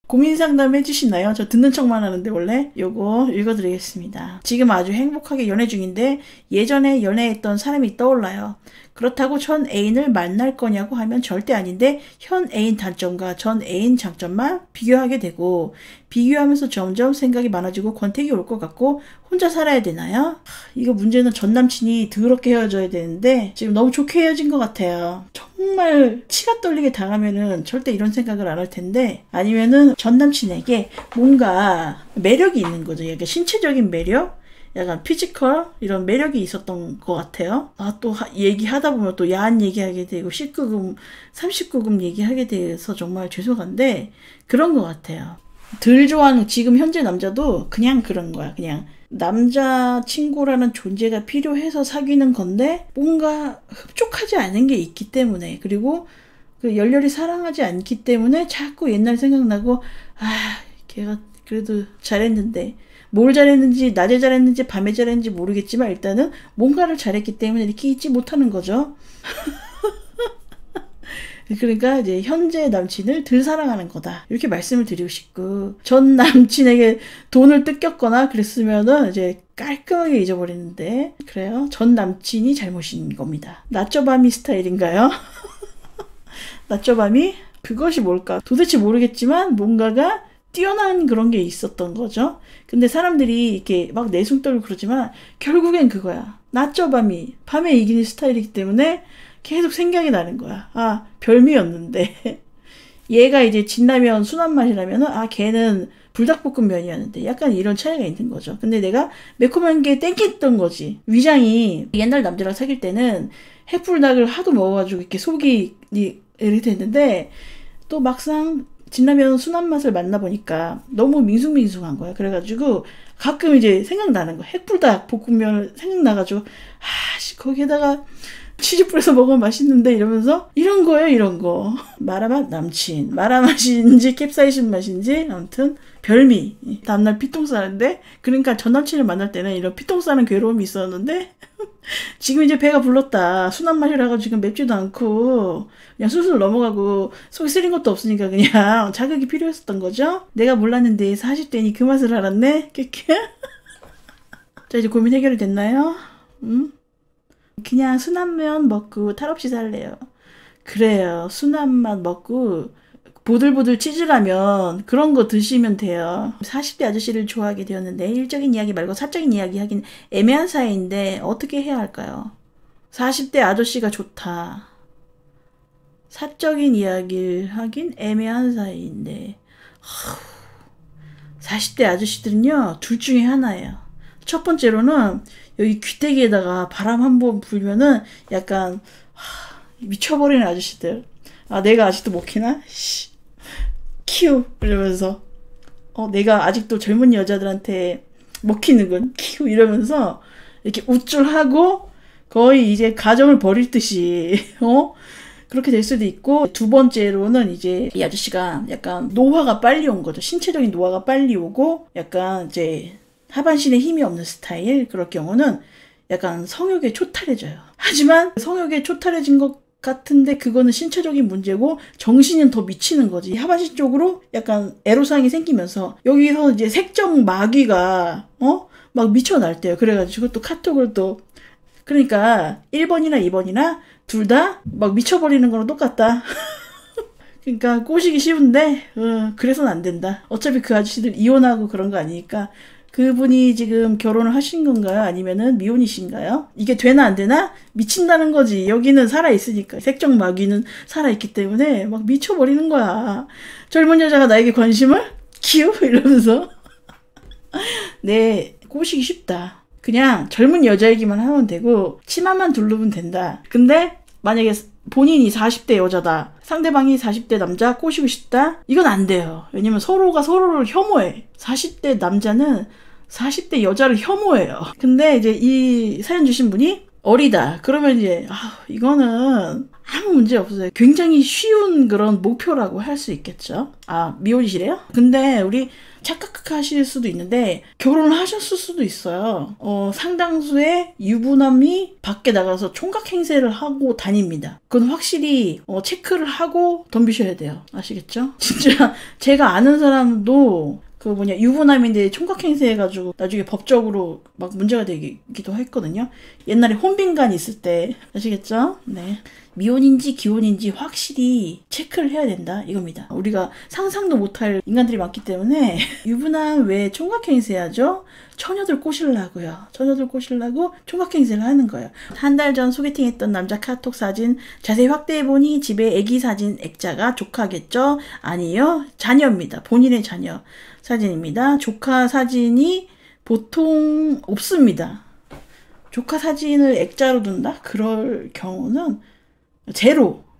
고민 상담 해주시나요? 저 듣는 척만 하는데 원래. 요거 읽어드리겠습니다. 지금 아주 행복하게 연애 중인데 예전에 연애했던 사람이 떠올라요. 그렇다고 전 애인을 만날 거냐고 하면 절대 아닌데 현 애인 단점과 전 애인 장점만 비교하게 되고 비교하면서 점점 생각이 많아지고 권태기 올 것 같고 혼자 살아야 되나요? 이거 문제는 전 남친이 더럽게 헤어져야 되는데 지금 너무 좋게 헤어진 것 같아요. 정말 치가 떨리게 당하면은 절대 이런 생각을 안 할 텐데 아니면은 전 남친에게 뭔가 매력이 있는 거죠. 약간 신체적인 매력? 약간 피지컬 이런 매력이 있었던 것 같아요. 또 얘기하다 보면 또 야한 얘기하게 되고 19금 39금 얘기하게 돼서 정말 죄송한데 그런 것 같아요. 덜 좋아하는 지금 현재 남자도 그냥 그런 거야. 그냥 남자친구라는 존재가 필요해서 사귀는 건데 뭔가 흡족하지 않은 게 있기 때문에 그리고 그 열렬히 사랑하지 않기 때문에 자꾸 옛날 생각나고 걔가 그래도 잘했는데 뭘 잘했는지 낮에 잘했는지 밤에 잘했는지 모르겠지만 일단은 뭔가를 잘했기 때문에 이렇게 잊지 못하는 거죠. 그러니까 이제 현재 남친을 덜 사랑하는 거다 이렇게 말씀을 드리고 싶고 전 남친에게 돈을 뜯겼거나 그랬으면은 이제 깔끔하게 잊어버리는데 그래요. 전 남친이 잘못인 겁니다. 나쩌밤이 스타일인가요? 나쩌밤이 그것이 뭘까 도대체 모르겠지만 뭔가가 뛰어난 그런 게 있었던 거죠. 근데 사람들이 이렇게 막 내숭 떨고 그러지만 결국엔 그거야. 낮저 밤이 밤에 이기는 스타일이기 때문에 계속 생각이 나는 거야. 별미였는데 얘가 이제 진라면 순한 맛이라면은 걔는 불닭볶음면이었는데 약간 이런 차이가 있는 거죠. 근데 내가 매콤한 게 땡겼던 거지. 위장이 옛날 남자랑 사귈 때는 해불닭을 하도 먹어가지고 이렇게 속이 이렇게 됐는데 또 막상 진라면 순한 맛을 만나보니까 너무 밍숭밍숭한 거야. 그래가지고 가끔 이제 생각나는 거야. 핵불닭 볶음면을 생각나가지고 거기에다가 치즈 뿌려서 먹으면 맛있는데 이러면서 이런 거예요. 이런 거. 마라맛 남친. 마라맛인지 캡사이신 맛인지 아무튼 별미. 다음날 피똥 싸는데 그러니까 전 남친을 만날 때는 이런 피똥 싸는 괴로움이 있었는데 지금 이제 배가 불렀다. 순한 맛이라고 지금 맵지도 않고 그냥 술술 넘어가고 속에 쓰린 것도 없으니까 그냥 자극이 필요했었던 거죠. 내가 몰랐는데 40대니 그 맛을 알았네. 깨깨. 자 이제 고민 해결이 됐나요? 그냥 순한 면 먹고 탈 없이 살래요. 그래요. 순한 맛 먹고 보들보들 치즈라면 그런 거 드시면 돼요. 40대 아저씨를 좋아하게 되었는데 일적인 이야기 말고 사적인 이야기 하긴 애매한 사이인데 어떻게 해야 할까요? 40대 아저씨가 좋다. 사적인 이야기를 하긴 애매한 사이인데 40대 아저씨들은요 둘 중에 하나예요. 첫 번째로는 여기 귀때기에다가 바람 한번 불면은 약간 미쳐버리는 아저씨들. 내가 아직도 먹히나? 키우 이러면서 내가 아직도 젊은 여자들한테 먹히는군 키우 이러면서 이렇게 우쭐하고 거의 이제 가정을 버릴 듯이 그렇게 될 수도 있고 두 번째로는 이제 이 아저씨가 약간 노화가 빨리 온 거죠. 신체적인 노화가 빨리 오고 약간 이제 하반신에 힘이 없는 스타일 그럴 경우는 약간 성욕에 초탈해져요. 하지만 성욕에 초탈해진 것 같은데 그거는 신체적인 문제고 정신은 더 미치는 거지. 하반신 쪽으로 약간 애로사항이 생기면서 여기서 이제 색적 마귀가 막 미쳐 날대요. 그래가지고 또 카톡을 또 그러니까 1번이나 2번이나 둘 다 막 미쳐버리는 거랑 똑같다. 그러니까 꼬시기 쉬운데 그래서는 안 된다. 어차피 그 아저씨들 이혼하고 그런 거 아니니까 그분이 지금 결혼을 하신 건가요? 아니면은 미혼이신가요? 이게 되나 안 되나? 미친다는 거지. 여기는 살아있으니까. 색적 마귀는 살아있기 때문에 막 미쳐버리는 거야. 젊은 여자가 나에게 관심을? 키우? 이러면서. 네, 꼬시기 쉽다. 그냥 젊은 여자이기만 하면 되고 치마만 두르면 된다. 근데 만약에 본인이 40대 여자다. 상대방이 40대 남자 꼬시고 싶다? 이건 안 돼요. 왜냐면 서로가 서로를 혐오해. 40대 남자는 40대 여자를 혐오해요. 근데 이제 이 사연 주신 분이 어리다. 그러면 이제 이거는 아무 문제 없어요. 굉장히 쉬운 그런 목표라고 할 수 있겠죠. 미혼이시래요? 근데 우리 착각하실 수도 있는데 결혼을 하셨을 수도 있어요. 상당수의 유부남이 밖에 나가서 총각 행세를 하고 다닙니다. 그건 확실히 체크를 하고 덤비셔야 돼요. 아시겠죠? 진짜 제가 아는 사람도 유부남인데 총각 행세해가지고 나중에 법적으로 막 문제가 되기도 했거든요. 옛날에 혼빈간 있을 때. 아시겠죠? 네. 미혼인지 기혼인지 확실히 체크를 해야 된다 이겁니다. 우리가 상상도 못할 인간들이 많기 때문에 유부남 왜 총각 행세하죠? 처녀들 꼬시려고요. 처녀들 꼬시려고 총각 행세를 하는 거예요. 한 달 전 소개팅했던 남자 카톡 사진 자세히 확대해보니 집에 애기 사진 액자가 조카겠죠? 아니요. 자녀입니다. 본인의 자녀 사진입니다. 조카 사진이 보통 없습니다. 조카 사진을 액자로 둔다? 그럴 경우는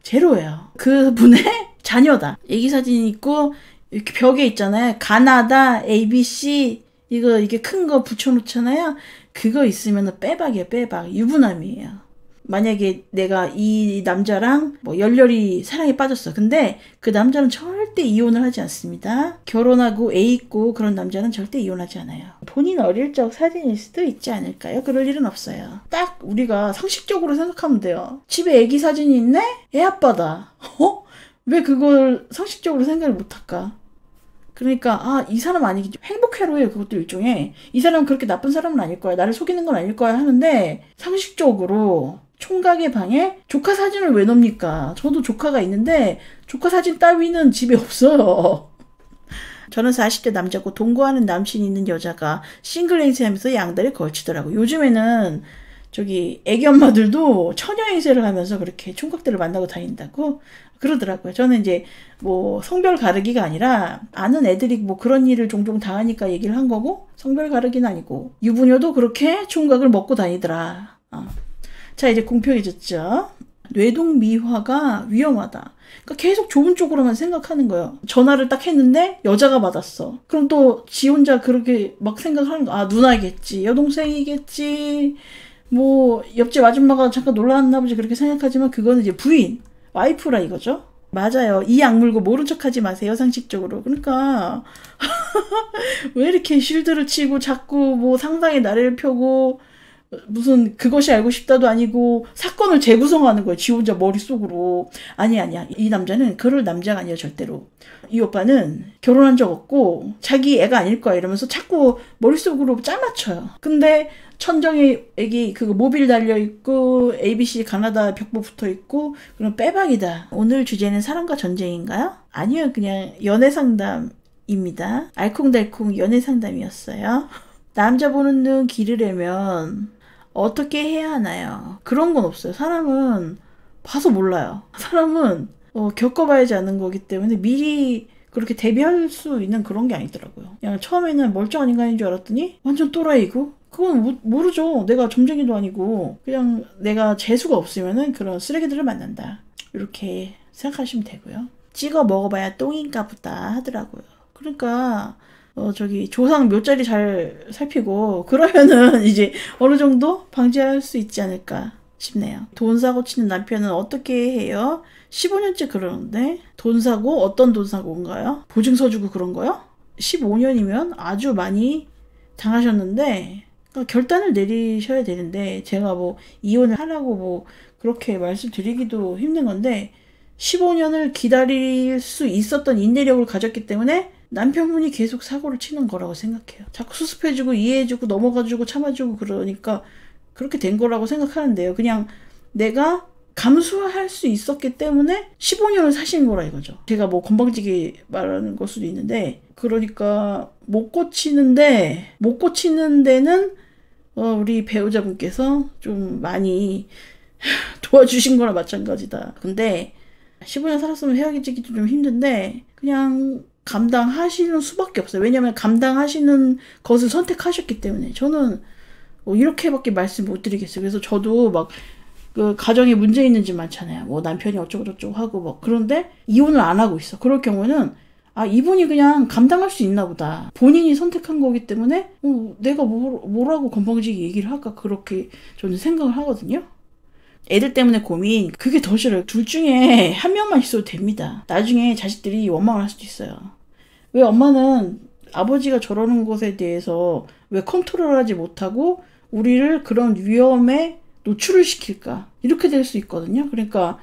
제로예요. 그분의 자녀다. 애기 사진 있고 이렇게 벽에 있잖아요. 가나다, ABC 이게 큰 거 붙여놓잖아요. 그거 있으면 빼박이에요. 빼박. 유부남이에요. 만약에 내가 이 남자랑 열렬히 사랑에 빠졌어. 근데 그 남자는 절대 이혼을 하지 않습니다. 결혼하고 애 있고 그런 남자는 절대 이혼하지 않아요. 본인 어릴 적 사진일 수도 있지 않을까요? 그럴 일은 없어요. 딱 우리가 상식적으로 생각하면 돼요. 집에 애기 사진이 있네? 애 아빠다. 왜 그걸 상식적으로 생각을 못할까? 그러니까 이 사람 아니겠지. 행복회로예요. 그것도 일종의. 이 사람은 그렇게 나쁜 사람은 아닐 거야. 나를 속이는 건 아닐 거야 하는데 상식적으로 총각의 방에 조카 사진을 왜 넣습니까? 저도 조카가 있는데 조카 사진 따위는 집에 없어요. 저는 40대 남자고 동거하는 남친이 있는 여자가 싱글 행세하면서 양다리 걸치더라고. 요즘에는 애기 엄마들도 처녀 행세를 하면서 그렇게 총각들을 만나고 다닌다고 그러더라고요. 저는 이제 성별 가르기가 아니라 아는 애들이 그런 일을 종종 당하니까 얘기를 한 거고 성별 가르기는 아니고 유부녀도 그렇게 총각을 먹고 다니더라. 자, 이제 공평해졌죠. 뇌동미화가 위험하다. 그러니까 계속 좁은 쪽으로만 생각하는 거예요. 전화를 딱 했는데 여자가 받았어. 그럼 또 지 혼자 그렇게 막 생각하는 거. 누나겠지. 여동생이겠지. 옆집 아줌마가 잠깐 놀러 왔나 보지 그렇게 생각하지만 그거는 이제 부인, 와이프라 이거죠. 맞아요. 이 악물고 모른 척하지 마세요. 상식적으로. 그러니까 왜 이렇게 쉴드를 치고 자꾸 상상의 나래를 펴고 무슨 그것이 알고 싶다도 아니고 사건을 재구성하는 거예요. 지 혼자 머릿속으로. 아니야. 이 남자는 그럴 남자가 아니에요. 절대로. 이 오빠는 결혼한 적 없고 자기 애가 아닐 거야 이러면서 자꾸 머릿속으로 짜맞춰요. 근데 천정에 애기 그거 모빌 달려있고 ABC 가나다 벽보 붙어있고 그럼 빼박이다. 오늘 주제는 사랑과 전쟁인가요? 아니요. 그냥 연애상담입니다. 알콩달콩 연애상담이었어요. 남자 보는 눈 기르려면 어떻게 해야 하나요? 그런 건 없어요. 사람은 봐서 몰라요. 사람은 겪어봐야지 아는 거기 때문에 미리 그렇게 대비할 수 있는 그런 게 아니더라고요. 그냥 처음에는 멀쩡한 인간인 줄 알았더니 완전 또라이고 그건 모르죠. 내가 점쟁이도 아니고 그냥 내가 재수가 없으면은 그런 쓰레기들을 만난다. 이렇게 생각하시면 되고요. 찍어 먹어봐야 똥인가 보다 하더라고요. 그러니까 조상 묘자리 잘 살피고 그러면은 이제 어느 정도 방지할 수 있지 않을까 싶네요. 돈 사고 치는 남편은 어떻게 해요? 15년째 그러는데 돈 사고 어떤 돈 사고인가요? 보증서 주고 그런 거요? 15년이면 아주 많이 당하셨는데 결단을 내리셔야 되는데 제가 이혼을 하라고 그렇게 말씀드리기도 힘든 건데 15년을 기다릴 수 있었던 인내력을 가졌기 때문에 남편분이 계속 사고를 치는 거라고 생각해요. 자꾸 수습해주고 이해해주고 넘어가주고 참아주고 그러니까 그렇게 된 거라고 생각하는데요. 그냥 내가 감수할 수 있었기 때문에 15년을 사신 거라 이거죠. 제가 건방지게 말하는 걸 수도 있는데 그러니까 못 고치는 데는 우리 배우자분께서 좀 많이 도와주신 거나 마찬가지다. 근데 15년 살았으면 헤어지기도 좀 힘든데 그냥 감당하시는 수밖에 없어요. 왜냐면 감당하시는 것을 선택하셨기 때문에. 저는 이렇게밖에 말씀 못 드리겠어요. 그래서 저도 그 가정에 문제 있는 집 많잖아요. 남편이 어쩌고 저쩌고 하고 그런데 이혼을 안 하고 있어. 그럴 경우는 아, 이분이 그냥 감당할 수 있나 보다. 본인이 선택한 거기 때문에 내가 뭐라고 건방지게 얘기를 할까 그렇게 저는 생각을 하거든요. 애들 때문에 고민, 그게 더 싫어요. 둘 중에 한 명만 있어도 됩니다. 나중에 자식들이 원망을 할 수도 있어요. 왜 엄마는 아버지가 저러는 것에 대해서 왜 컨트롤하지 못하고 우리를 그런 위험에 노출을 시킬까? 이렇게 될 수 있거든요. 그러니까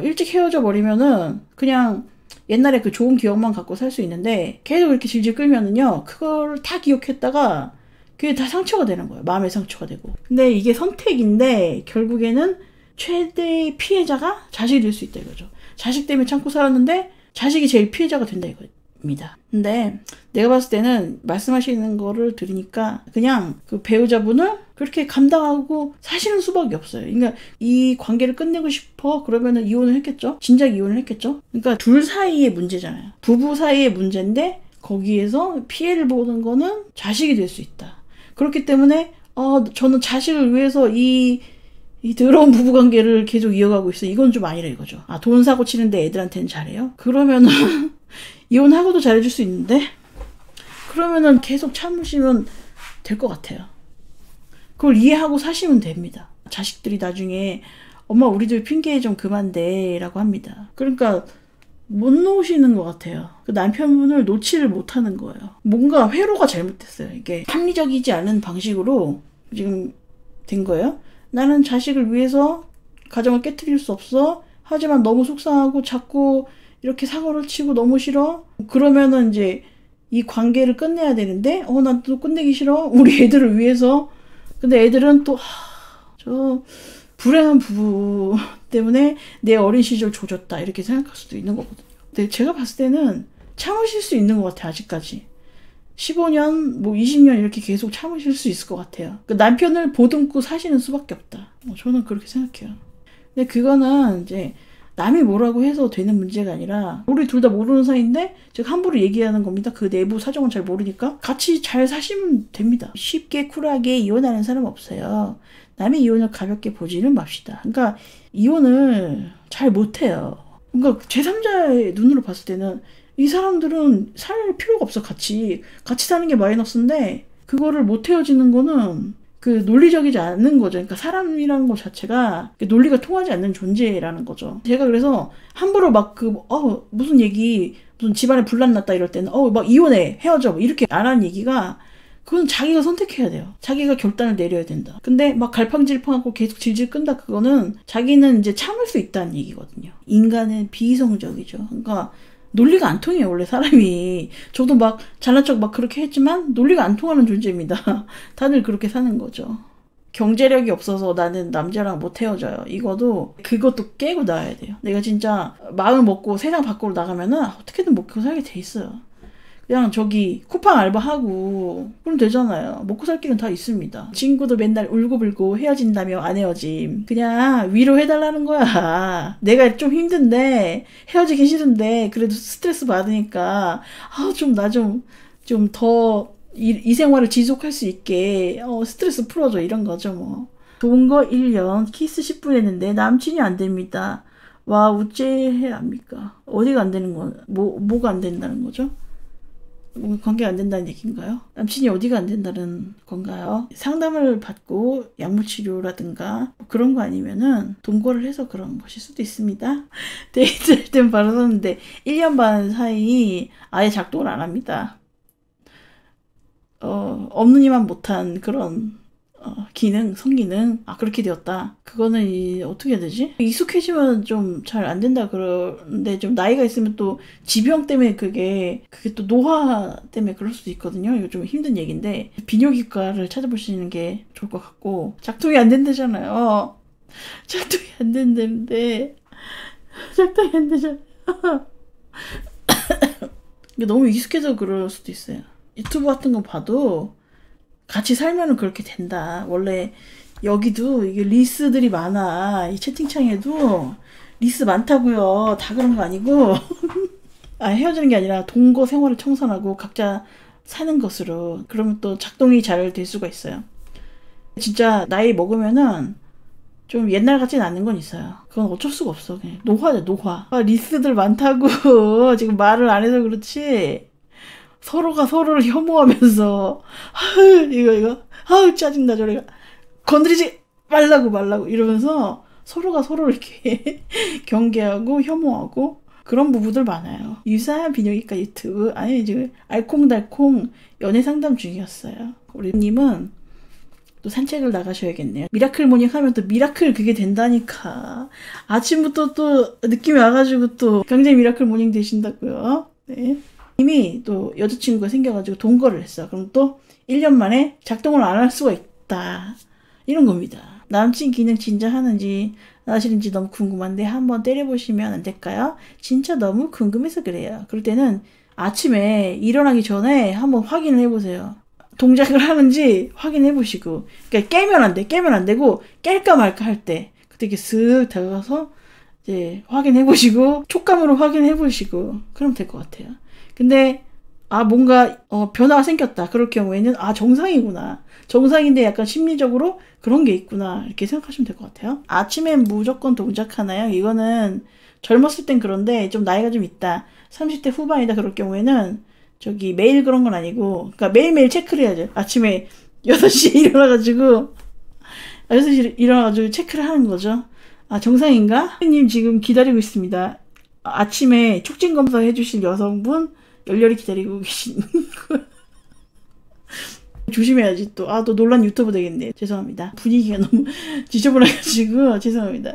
일찍 헤어져 버리면은 그냥 옛날에 그 좋은 기억만 갖고 살 수 있는데 계속 이렇게 질질 끌면은요, 그걸 다 기억했다가 그게 다 상처가 되는 거예요. 마음의 상처가 되고. 근데 이게 선택인데 결국에는 최대의 피해자가 자식이 될 수 있다 이거죠. 자식 때문에 참고 살았는데 자식이 제일 피해자가 된다 이겁니다. 근데 내가 봤을 때는 말씀하시는 거를 들으니까 그냥 그 배우자분을 그렇게 감당하고 사시는 수밖에 없어요. 그러니까 이 관계를 끝내고 싶어 그러면은 이혼을 했겠죠. 진작 이혼을 했겠죠. 그러니까 둘 사이의 문제잖아요. 부부 사이의 문제인데 거기에서 피해를 보는 거는 자식이 될 수 있다. 그렇기 때문에 저는 자식을 위해서 이 더러운 부부관계를 계속 이어가고 있어요. 이건 좀 아니라 이거죠. 아, 돈 사고 치는데 애들한테는 잘해요? 그러면은 이혼하고도 잘해줄 수 있는데 그러면은 계속 참으시면 될 것 같아요. 그걸 이해하고 사시면 됩니다. 자식들이 나중에 엄마 우리들 핑계 좀 그만 대 라고 합니다. 그러니까 못 놓으시는 것 같아요. 그 남편분을 놓지를 못하는 거예요. 뭔가 회로가 잘못됐어요. 이게 합리적이지 않은 방식으로 지금 된 거예요. 나는 자식을 위해서 가정을 깨트릴 수 없어. 하지만 너무 속상하고 자꾸 이렇게 사고를 치고 너무 싫어. 그러면은 이제 이 관계를 끝내야 되는데 난 또 끝내기 싫어. 우리 애들을 위해서. 근데 애들은 또 저 불행한 부부 때문에 내 어린 시절 조졌다 이렇게 생각할 수도 있는 거거든요. 근데 제가 봤을 때는 참으실 수 있는 것 같아요. 아직까지 15년 뭐 20년 이렇게 계속 참으실 수 있을 것 같아요. 그러니까 남편을 보듬고 사시는 수밖에 없다. 저는 그렇게 생각해요. 근데 그거는 이제 남이 뭐라고 해서 되는 문제가 아니라 우리 둘 다 모르는 사이인데 제가 함부로 얘기하는 겁니다. 그 내부 사정은 잘 모르니까 같이 잘 사시면 됩니다. 쉽게 쿨하게 이혼하는 사람 없어요. 남의 이혼을 가볍게 보지는 맙시다. 그러니까 이혼을 잘 못해요. 그러니까 제3자의 눈으로 봤을 때는 이 사람들은 살 필요가 없어. 같이 사는 게 마이너스인데 그거를 못 헤어지는 거는 그 논리적이지 않는 거죠. 그러니까 사람이라는 것 자체가 논리가 통하지 않는 존재라는 거죠. 제가 그래서 함부로 막 무슨 얘기, 무슨 집안에 분란 났다 이럴 때는 막 이혼해, 헤어져 이렇게 안 하는 얘기가 그건 자기가 선택해야 돼요. 자기가 결단을 내려야 된다. 근데 막 갈팡질팡하고 계속 질질 끈다 그거는 자기는 이제 참을 수 있다는 얘기거든요. 인간은 비이성적이죠. 그러니까 논리가 안 통해요, 원래 사람이. 저도 막 잘난 척 막 그렇게 했지만 논리가 안 통하는 존재입니다. 다들 그렇게 사는 거죠. 경제력이 없어서 나는 남자랑 못 헤어져요. 그것도 깨고 나와야 돼요. 내가 진짜 마음 먹고 세상 밖으로 나가면은 어떻게든 먹고 살게 돼 있어요. 그냥 저기 쿠팡 알바하고 그럼 되잖아요. 먹고 살 길은 다 있습니다. 친구도 맨날 울고불고 헤어진다며 안 헤어짐. 그냥 위로해달라는 거야. 내가 좀 힘든데 헤어지기 싫은데 그래도 스트레스 받으니까 좀 더 이 생활을 지속할 수 있게 스트레스 풀어줘 이런 거죠 뭐. 좋은 거 1년 키스 10분 했는데 남친이 안 됩니다. 와 어째야 합니까? 어디가 안 되는 거 뭐가 안 된다는 거죠? 관계가 안 된다는 얘기인가요? 남친이 어디가 안 된다는 건가요? 상담을 받고 약물치료라든가 그런 거 아니면은 동거를 해서 그런 것일 수도 있습니다. 데이트할 땐 바로 섰는데 1년 반 사이 아예 작동을 안 합니다. 없는 이만 못한 그런 성기능 그렇게 되었다. 그거는 어떻게 해야 되지? 익숙해지면 좀 잘 안 된다 그러는데 좀 나이가 있으면 또 지병 때문에 그게 또 노화 때문에 그럴 수도 있거든요. 이거 좀 힘든 얘기인데 비뇨기과를 찾아보시는 게 좋을 것 같고. 작동이 안 된다잖아요. 작동이 안 된다는데 작동이 안 되잖아요. 너무 익숙해서 그럴 수도 있어요. 유튜브 같은 거 봐도 같이 살면은 그렇게 된다. 원래 여기도 이게 리스들이 많아. 이 채팅창에도 리스 많다고요. 다 그런 거 아니고 헤어지는 게 아니라 동거 생활을 청산하고 각자 사는 것으로. 그러면 또 작동이 잘 될 수가 있어요. 진짜 나이 먹으면은 좀 옛날 같진 않은 건 있어요. 그건 어쩔 수가 없어. 그냥 노화죠, 노화. 리스들 많다고 지금 말을 안 해서 그렇지. 서로가 서로를 혐오하면서 이거 짜증나 저래가 건드리지 말라고 이러면서 서로가 서로를 이렇게 경계하고 혐오하고 그런 부부들 많아요. 유사한 비뇨기과 유튜브 아니 지금 알콩달콩 연애 상담 중이었어요. 우리 님은 또 산책을 나가셔야겠네요. 미라클 모닝 하면 또 미라클 그게 된다니까. 아침부터 또 느낌이 와가지고 또 굉장히 미라클 모닝 되신다고요. 네. 이미 또 여자친구가 생겨가지고 동거를 했어. 그럼 또 1년 만에 작동을 안 할 수가 있다. 이런 겁니다. 남친 기능 진짜 하는지 사실인지 너무 궁금한데 한번 때려보시면 안 될까요? 진짜 너무 궁금해서 그래요. 그럴 때는 아침에 일어나기 전에 한번 확인을 해보세요. 동작을 하는지 확인해보시고. 그러니까 깨면 안 돼. 깨면 안 되고 깰까 말까 할 때 그때 이렇게 쓱 다가가서 이제 확인해보시고 촉감으로 확인해보시고 그러면 될 것 같아요. 근데 뭔가 변화가 생겼다. 그럴 경우에는 정상이구나. 정상인데 약간 심리적으로 그런 게 있구나. 이렇게 생각하시면 될 것 같아요. 아침엔 무조건 동작하나요? 이거는 젊었을 땐 그런데 좀 나이가 좀 있다. 30대 후반이다. 그럴 경우에는 매일 그런 건 아니고 그러니까 매일매일 체크를 해야죠. 아침에 6시에 일어나가지고 6시에 일어나가지고 체크를 하는 거죠. 정상인가? 님 지금 기다리고 있습니다. 아침에 촉진 검사 해주실 여성분 열렬히 기다리고 계신 조심해야지 또. 또 논란 유튜브 되겠네. 죄송합니다. 분위기가 너무 지저분해가지고 죄송합니다.